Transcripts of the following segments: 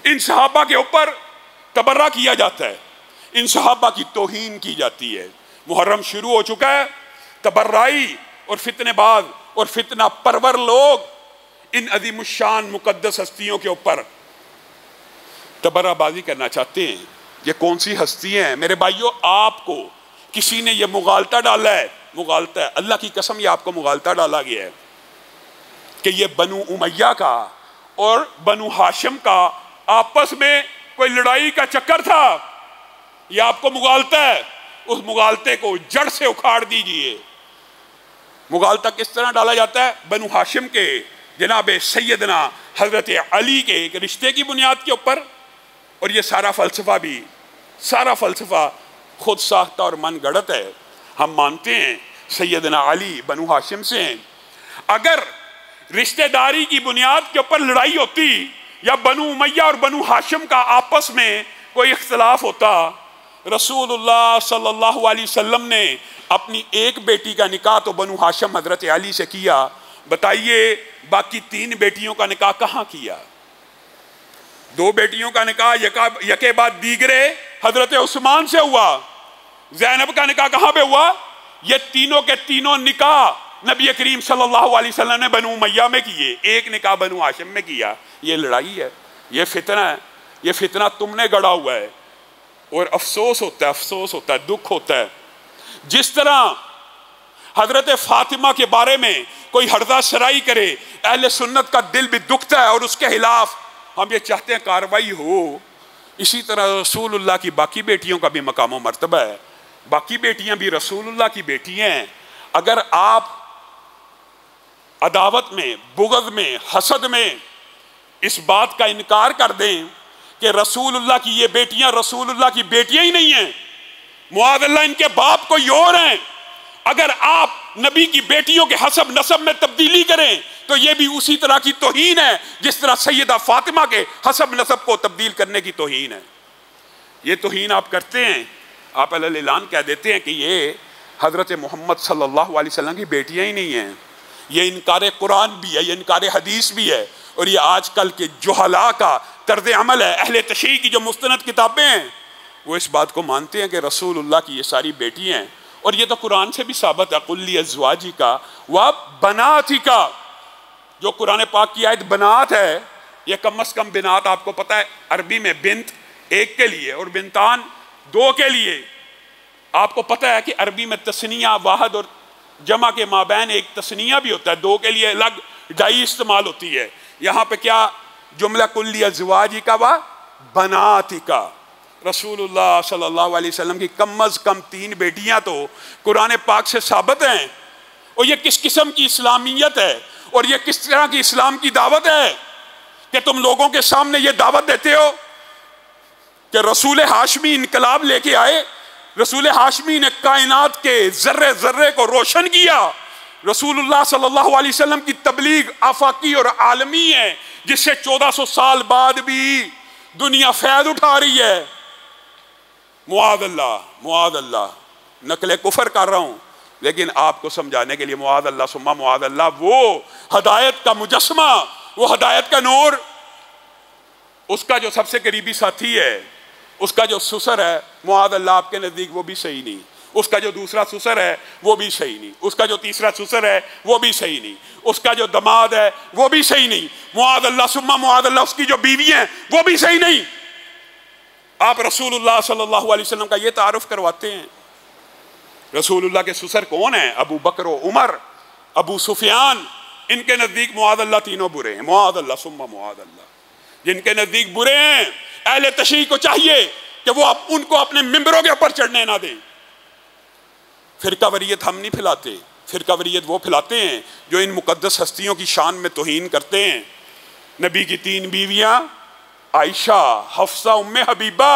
इन सहाबा के ऊपर तबर्रा किया जाता है, इन सहाबा की तौहीन की जाती है। मुहर्रम शुरू हो चुका है, तबर्राई और फितनेबाज और फितना परवर लोग इन अज़ीमुश्शान मुकद्दस हस्तियों के ऊपर तबर्राबाजी करना चाहते हैं। ये कौन सी हस्तियां हैं मेरे भाइयों? आपको किसी ने ये मुगालता डाला है, मुगालता है, अल्लाह की कसम ये आपको मुगालता डाला गया है कि ये बनु उमैया का और बनु हाशिम का आपस में कोई लड़ाई का चक्कर था। ये आपको मुगालता है, उस मुगालते को जड़ से उखाड़ दीजिए। मुगालता किस तरह डाला जाता है? बनु हाशिम के जनाब सैयदना हजरत अली के एक रिश्ते की बुनियाद के ऊपर। और ये सारा फ़लसफ़ा खुद साख्ता और मन गढ़त है। हम मानते हैं सैयदना अली बनु हाशिम से हैं। अगर रिश्तेदारी की बुनियाद के ऊपर लड़ाई होती या बनु उमैया और बनु हाशिम का आपस में कोई इख्तलाफ होता, रसूलुल्लाह सल्लल्लाहु अलैहि वसल्लम ने अपनी एक बेटी का निकाह तो बनु हाशिम हजरत अली से किया, बताइए बाकी 3 बेटियों का निकाह कहाँ किया? 2 बेटियों का निकाह यके बाद दीगरे हजरत उस्मान से हुआ। ज़ैनब का निकाह कहाँ पे हुआ? ये तीनों के तीनों निकाह नबी करीम सल्लल्लाहु अलैहि वसल्लम ने बनु उमैया में किए, एक निकाह बनु हाशिम में किया। ये लड़ाई है, ये फितना है, ये फितना तुमने गढ़ा हुआ है। और अफसोस होता है, दुख होता है। जिस तरह हजरत फातिमा के बारे में कोई हर्जा शराई करे, अहले सुन्नत का दिल भी दुखता है और उसके खिलाफ हम ये चाहते हैं कार्रवाई हो। इसी तरह रसूलुल्लाह की बाकी बेटियों का भी मकाम और मर्तबा है। बाकी बेटियां भी रसूलुल्लाह की बेटियां हैं। अगर आप अदावत में, बुग़्ज़ में, हसद में इस बात का इनकार कर दें कि रसूलुल्लाह की ये बेटियां रसूलुल्लाह की बेटियां ही नहीं हैं, मुआज़ल्लाह इनके बाप कोई और हैं, अगर आप नबी की बेटियों के हसब नसब में तब्दीली करें तो ये भी उसी तरह की तौहीन है जिस तरह सैयदा फातिमा के हसब नसब को तब्दील करने की तौहीन है। ये तौहीन आप करते हैं, आप अलग-ऐलान कह देते हैं कि ये हज़रत मोहम्मद सल्लल्लाहु अलैहि वसल्लम की बेटियां ही नहीं हैं। ये इनकार कुरान भी है, ये इनकार हदीस भी है, और ये आजकल के जुहला का तर्ज अमल है। अहले तशरीह की जो मुस्तनद किताबें हैं वो इस बात को मानते हैं कि रसूलुल्लाह की ये सारी बेटियां हैं। और ये तो कुरान से भी साबित है, कुल्ली अज़वाजी का व बनाती का, जो कुरान पाक की आयत बनात है, ये कम अज़ कम बिनात आपको पता है अरबी में बिंत 1 के लिए और बिंतान 2 के लिए। आपको पता है कि अरबी में तस्निया वाहद और जमा के माबैन एक तस्निया भी होता है, 2 के लिए अलग डाई इस्तेमाल होती है। यहाँ पे क्या जुमला कुल्ली अज़वाजी का व बनाती का। रसूलुल्लाह सल्लल्लाहु अलैहि वसल्लम की कम अज़ कम 3 बेटियां तो कुरान पाक से साबित हैं। और ये किस किस्म की इस्लामियत है और ये किस तरह की इस्लाम की दावत है कि तुम लोगों के सामने ये दावत देते हो कि रसूल हाशमी इनकलाब लेके आए, रसूल हाशमी ने कायनात के जर्रे जर्रे को रोशन किया। रसूलुल्लाह सल्लल्लाहु अलैहि वसल्लम की तबलीग आफाकी और आलमी है जिससे 1400 साल बाद भी दुनिया फैज़ उठा रही है। मुआज़ल्लाह नकले कुफर कर रहा हूँ लेकिन आपको समझाने के लिए मुआज़ल्लाह सुम्मा मुआज़ल्लाह, वो हदायत का मुजस्मा, वो हदायत का नूर, उसका जो सबसे करीबी साथी है, उसका जो सुसर है, मुआज़ल्लाह आपके नज़दीक वो भी सही नहीं, उसका जो दूसरा सुसर है वो भी सही नहीं, उसका जो तीसरा सुसर है वो भी सही नहीं, उसका जो दमाद है वो भी सही नहीं, मुआज़ल्लाह सुम्मा मुआज़ल्लाह उसकी जो बीवी है वो भी सही नहीं। आप रसूलुल्लाह सल्लल्लाहु अलैहि वसल्लम का ये तारुफ करवाते हैं। रसूलुल्लाह के सुसर कौन है? अबू बकर, उमर, अबू सुफियान। इनके नज़दीक मुआज़ल्लाह तीनों बुरे हैं, मुआज़ल्लाह सुम्मा मुआज़ल्लाह। जिनके नज़दीक बुरे हैं, अहले तशरीह को चाहिए कि वो उनको अपने मिंबरों के ऊपर चढ़ने ना दें। फ़िरक़ावरियत हम नहीं फैलाते, फ़िरक़ावरियत वो फैलाते हैं जो इन मुक़द्दस हस्तियों की शान में तौहीन करते हैं। नबी की 3 बीवियाँ आयशा, हफ्सा, उम्मे हबीबा,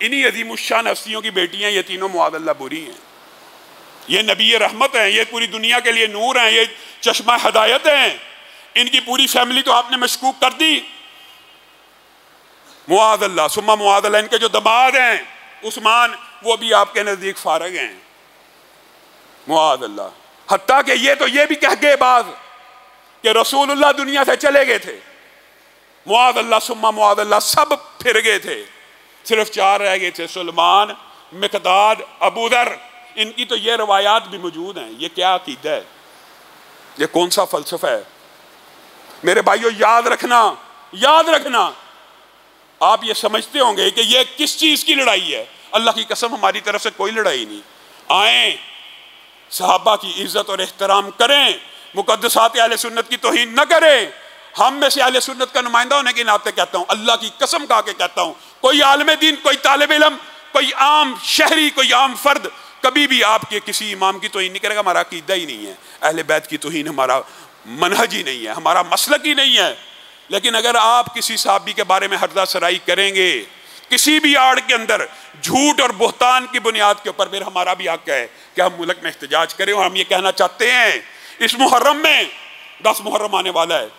इन्हीं अज़ीमुश्शान हस्तियों की बेटियाँ, ये तीनों मुआज़ल्लाह बुरी हैं। ये नबी रहमत हैं, ये पूरी दुनिया के लिए नूर हैं, ये चश्मा हदायत हैं। इनकी पूरी फैमिली तो आपने मशकूक कर दी। मुआज़ल्लाह सुम्मा मुआज़ल्लाह। इनके जो दमाद हैं उस्मान, वो भी आपके नज़दीक फारग हैं, मुआज़ल्लाह। हत्ता कि ये भी कह गए बाद कि रसूलुल्लाह दुनिया से चले गए थे। मुआज़ल्लाह सुम्मा मुआज़ल्लाह सब फिर गए थे, सिर्फ 4 रह गए थे, सुलेमान, मिक़दाद, अबू दर। इनकी तो ये रवायात भी मौजूद हैं। ये क्या अकीदा है, ये कौन सा फ़लसफ़ा है? मेरे भाइयों याद रखना, याद रखना, आप ये समझते होंगे कि ये किस चीज़ की लड़ाई है। अल्लाह की कसम हमारी तरफ से कोई लड़ाई नहीं। आए सहाबा की इज्जत और एहतराम करें, मुक़द्दसात अहले सुन्नत की तौहीन न करें। हम में से अहले सुन्नत का नुमाइंदा होने के नाते कहता हूँ, अल्लाह की कसम खा के कहता हूँ, कोई आलिम दीन, कोई तालिब इल्म, कोई आम शहरी, कोई आम फर्द कभी भी आपके किसी इमाम की तौहीन नहीं करेगा। हमारा अकीदा ही नहीं है, अहले बैत की तौहीन हमारा मनहज ही नहीं है, हमारा मसलक ही नहीं है। लेकिन अगर आप किसी सहाबी के बारे में हर्जा सराई करेंगे किसी भी आड़ के अंदर, झूठ और बुहतान की बुनियाद के ऊपर, फिर हमारा भी हक है कि हम मुल्क में एहतजाज करें। और हम ये कहना चाहते हैं, इस मुहर्रम में 10 मुहर्रम आने वाला है,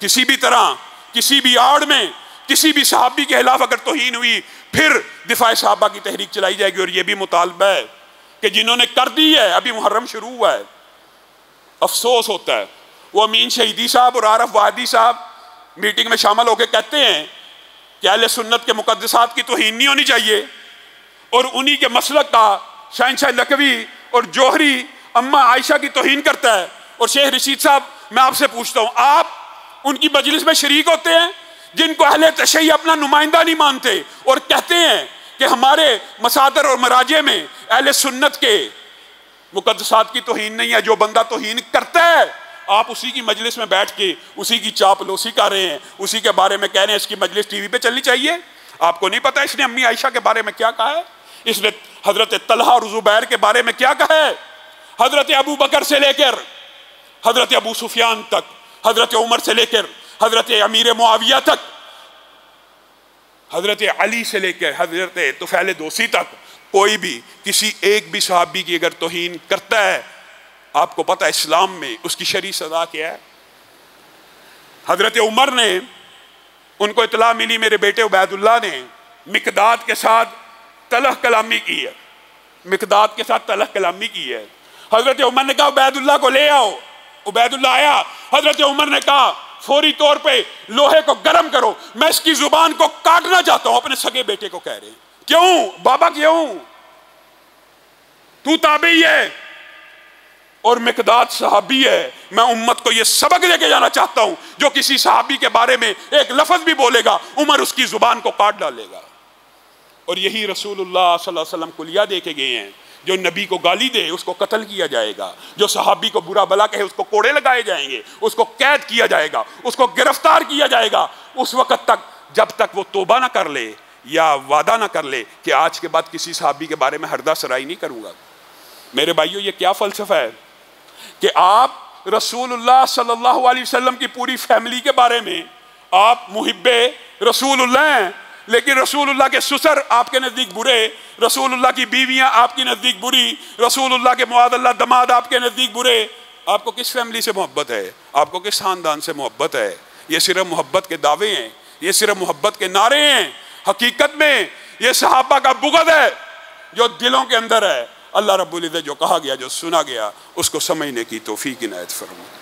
किसी भी तरह किसी भी आड़ में किसी भी सहाबी के खिलाफ अगर तौहीन हुई, फिर दिफाए सहाबा की तहरीक चलाई जाएगी। और ये भी मुतालबा है कि जिन्होंने कर दी है, अभी मुहर्रम शुरू हुआ है, अफसोस होता है, वो अमीन शहीदी साहब और आरफ वादी साहब मीटिंग में शामिल होकर कहते हैं कि अहले सुन्नत के मुक़द्दसात की तौहीन नहीं होनी चाहिए, और उन्हीं के मसलक का शहंशाह लकवी और जोहरी अम्मा आयशा की तौहीन करता है। और शेख रशीद साहब, मैं आपसे पूछता हूँ, आप उनकी मजलिस में शरीक होते हैं जिनको अहले तशय्युअ अपना नुमाइंदा नहीं मानते और कहते हैं कि हमारे मसादर और मराजे में अहले सुन्नत के मुक़द्दसात की तौहीन नहीं है। जो बंदा तौहीन करता है, आप उसी की मजलिस में बैठ के उसी की चापलूसी कर रहे हैं, उसी के बारे में कह रहे हैं इसकी मजलिस टीवी पे चलनी चाहिए। आपको नहीं पता इसने अम्मी आयशा के बारे में क्या कहा है, इसने हजरत तलहा और जुबैर के बारे में क्या कहा है, हजरत अबू बकर से लेकर हजरत अबू सुफियान तक, हजरत उमर से लेकर हजरत अमीर मुआविया तक, हजरत अली से लेकर हजरत तुफैल दोसी तक, कोई भी किसी एक भी सहाबी की अगर तौहीन करता है, आपको पता है इस्लाम में उसकी शरई सजा क्या है। हजरत उमर ने, उनको इतला मिली मेरे बेटे उबैदुल्लाह ने मिक़दाद के साथ तलह कलामी की है, मिक़दाद के साथ तलह कलामी की है। हजरत उमर ने कहा उबैदुल्लाह को ले आओ, उबैदुल्लाह आया, हजरत उमर ने कहा फौरी तौर पे लोहे को गर्म करो, मैं इसकी जुबान को काटना चाहता हूं। अपने सगे बेटे को कह रहे हैं, क्यों बाबा, क्यों, तू ताबई है और मिक़दाद सहाबी है। मैं उम्मत को यह सबक लेके जाना चाहता हूं, जो किसी सहाबी के बारे में एक लफ्ज भी बोलेगा, उमर उसकी जुबान को काट डालेगा। और यही रसूलुल्लाह सल्लल्लाहु अलैहि वसल्लम कुलिया दे के गए हैं, जो नबी को गाली दे उसको कत्ल किया जाएगा, जो सहाबी को बुरा भला कहे उसको कोड़े लगाए जाएंगे, उसको कैद किया जाएगा, उसको गिरफ्तार किया जाएगा, उस वक़्त तक जब तक वो तौबा ना कर ले या वादा ना कर ले कि आज के बाद किसी सहाबी के बारे में हरदा सराई नहीं करूँगा। मेरे भाइयों, ये क्या फ़लसफ़ा है कि आप रसूलुल्लाह सल्लल्लाहु अलैहि वसल्लम की पूरी फैमिली के बारे में आप मुहिब्बे रसूलुल्लाह हैं, लेकिन रसूलुल्लाह के ससुर आपके नज़दीक बुरे, रसूलुल्लाह की बीवियां आपके नज़दीक बुरी, रसूलुल्लाह के मुआदल्ला दमाद आपके नज़दीक बुरे। आपको किस फैमिली से मोहब्बत है, आपको किस ख़ानदान से मोहब्बत है? ये सिर्फ मोहब्बत के दावे हैं, ये सिर्फ मोहब्बत के नारे हैं। हकीकत में ये सहाबा का बुग़्ज़ है जो दिलों के अंदर है। अल्लाह रब्बुल इज़्ज़त जो कहा गया, जो सुना गया, उसको समझने की तौफ़ीक़ इनायत फरमाए।